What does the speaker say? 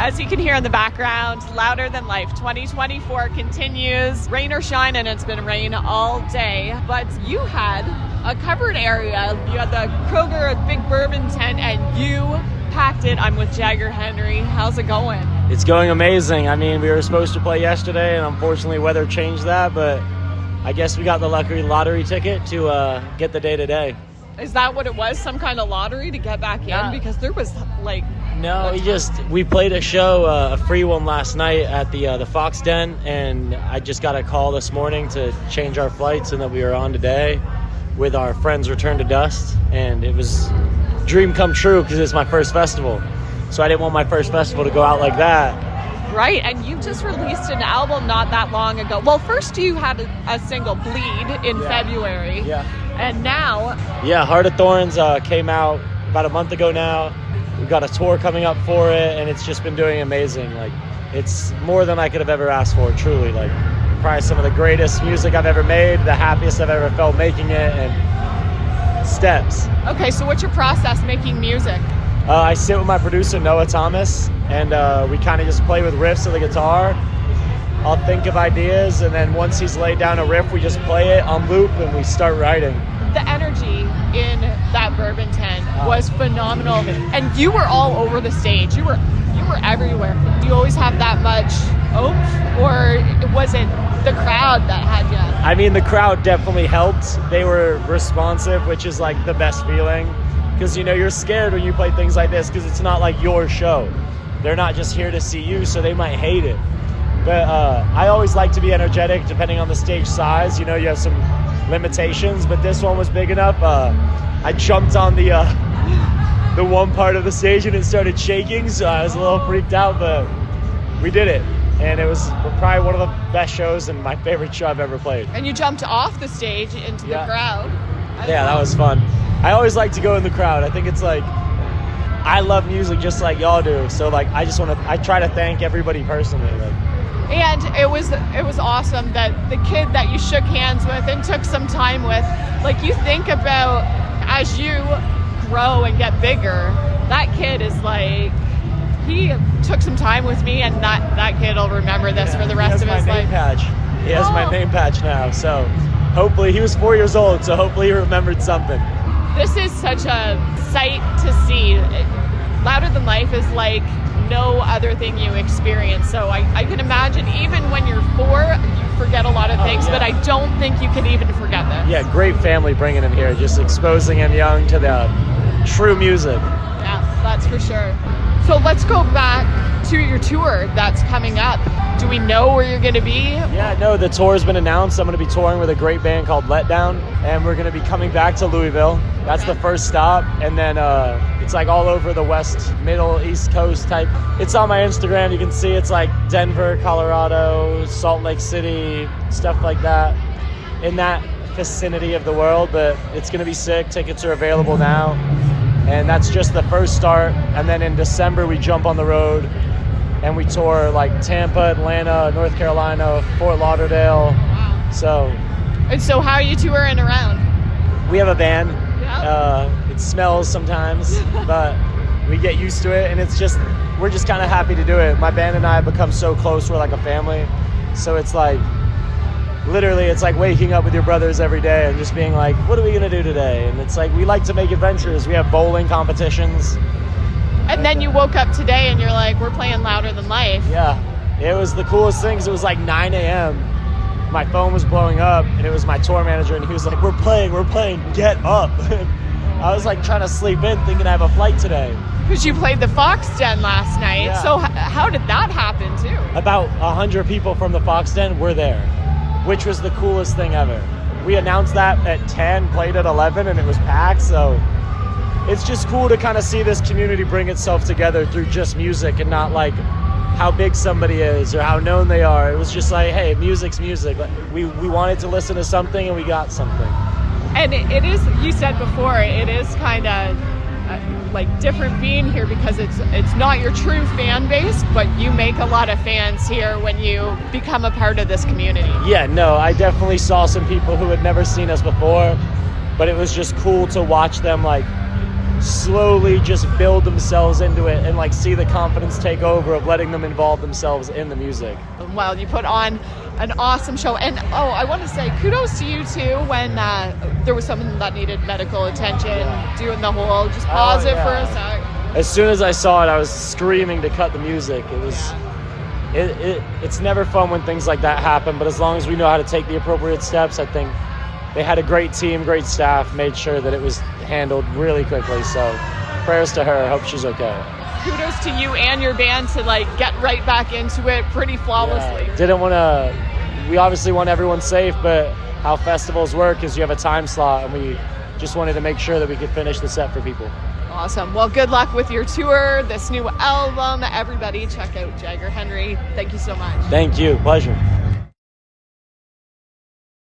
As you can hear in the background, Louder Than Life 2024 continues. Rain or shine, and it's been rain all day. But you had a covered area. You had the Kroger, a big bourbon tent, and you packed it. I'm with Jager Henry. How's it going? It's going amazing. I mean, we were supposed to play yesterday, and unfortunately weather changed that, but I guess we got the lucky lottery ticket to get the day today. Is that what it was? Some kind of lottery to get back in? Because there was like... No, we played a show, a free one last night at the Fox Den, and I just got a call this morning to change our flights and that we were on today with our friends Return to Dust, and it was a dream come true because it's my first festival. So I didn't want my first festival to go out like that. Right, and you just released an album not that long ago. Well, first you had a single, Bleed, in February. Yeah. And now... Yeah, Heart of Thorns came out about a month ago now. We've got a tour coming up for it, and it's just been doing amazing. Like, it's more than I could have ever asked for, truly. Like, probably some of the greatest music I've ever made, the happiest I've ever felt making it, and steps. Okay, so what's your process making music? I sit with my producer, Noah Thomas, and we kind of just play with riffs of the guitar. I'll think of ideas, and then once he's laid down a riff, we just play it on loop, and we start writing. The energy in that bourbon tent was phenomenal, and you were all over the stage. You were everywhere. Do you always have that much oomph, or was it the crowd that had you? I mean, the crowd definitely helped. They were responsive, which is like the best feeling, because you're scared when you play things like this because it's not like your show. They're not just here to see you, so they might hate it. But I always like to be energetic depending on the stage size. You have some limitations, but this one was big enough. I jumped on the one part of the stage and it started shaking, so I was a little freaked out, but we did it. And it was probably one of the best shows and my favorite show I've ever played. And you jumped off the stage into the crowd. That was fun. I always like to go in the crowd. I think it's like, I love music just like y'all do. So like, I try to thank everybody personally. And it was awesome that the kid that you shook hands with and took some time with, like, you think about as you grow and get bigger, that kid is like, he took some time with me, and that kid will remember this for the rest of his life. He has my name patch now, so hopefully he was 4 years old, so hopefully he remembered something. This is such a sight to see. Louder Than Life is like no other thing you experience. So I can imagine even when you're 4, you forget a lot of things, but I don't think you can even forget this. Yeah, great family bringing him here, just exposing him young to the true music. Yeah, that's for sure. So let's go back to your tour that's coming up. Do we know where you're going to be? Yeah, no, the tour's been announced. I'm going to be touring with a great band called Letdown, and we're going to be coming back to Louisville. That's the first stop, and then it's like all over the west, middle, east coast type. It's on my Instagram. You can see it's like Denver, Colorado, Salt Lake City, stuff like that, in that vicinity of the world, but it's going to be sick. Tickets are available now, and that's just the first start. And then in December, we jump on the road, and we tour like Tampa, Atlanta, North Carolina, Fort Lauderdale. Wow. So how are you touring around? We have a van. Yep. It smells sometimes, but we get used to it, and we're just kind of happy to do it. My band and I have become so close, we're like a family. So it's like, literally, it's like waking up with your brothers every day and just being like, what are we gonna do today? And it's like, we like to make adventures. We have bowling competitions. And then you woke up today and you're like, we're playing Louder Than Life. Yeah, it was the coolest thing, 'cause it was like 9 a.m. My phone was blowing up, and it was my tour manager, and he was like, we're playing, get up. I was like trying to sleep in, thinking I have a flight today. Because you played the Fox Den last night, yeah. So how did that happen too? About 100 people from the Fox Den were there, which was the coolest thing ever. We announced that at 10, played at 11, and it was packed, so it's just cool to kind of see this community bring itself together through just music and not like how big somebody is or how known they are. It was just like, hey, music's music. We wanted to listen to something, and we got something. And it is, you said before, it is kind of like different being here because it's not your true fan base, but you make a lot of fans here when you become a part of this community. Yeah, no, I definitely saw some people who had never seen us before, but it was just cool to watch them like slowly just build themselves into it and like see the confidence take over of letting them involve themselves in the music. Well, you put on an awesome show. And I want to say kudos to you too when there was someone that needed medical attention, doing the whole just pause it for a sec. As soon as I saw it, I was screaming to cut the music. It was it's never fun when things like that happen, but as long as we know how to take the appropriate steps, I think they had a great team, great staff, made sure that it was handled really quickly. So prayers to her. I hope she's okay. Kudos to you and your band to like get right back into it pretty flawlessly. We obviously want everyone safe, but how festivals work is you have a time slot, and we just wanted to make sure that we could finish the set for people. Awesome. Well, good luck with your tour, this new album. Everybody check out Jager Henry. Thank you so much. Thank you. Pleasure.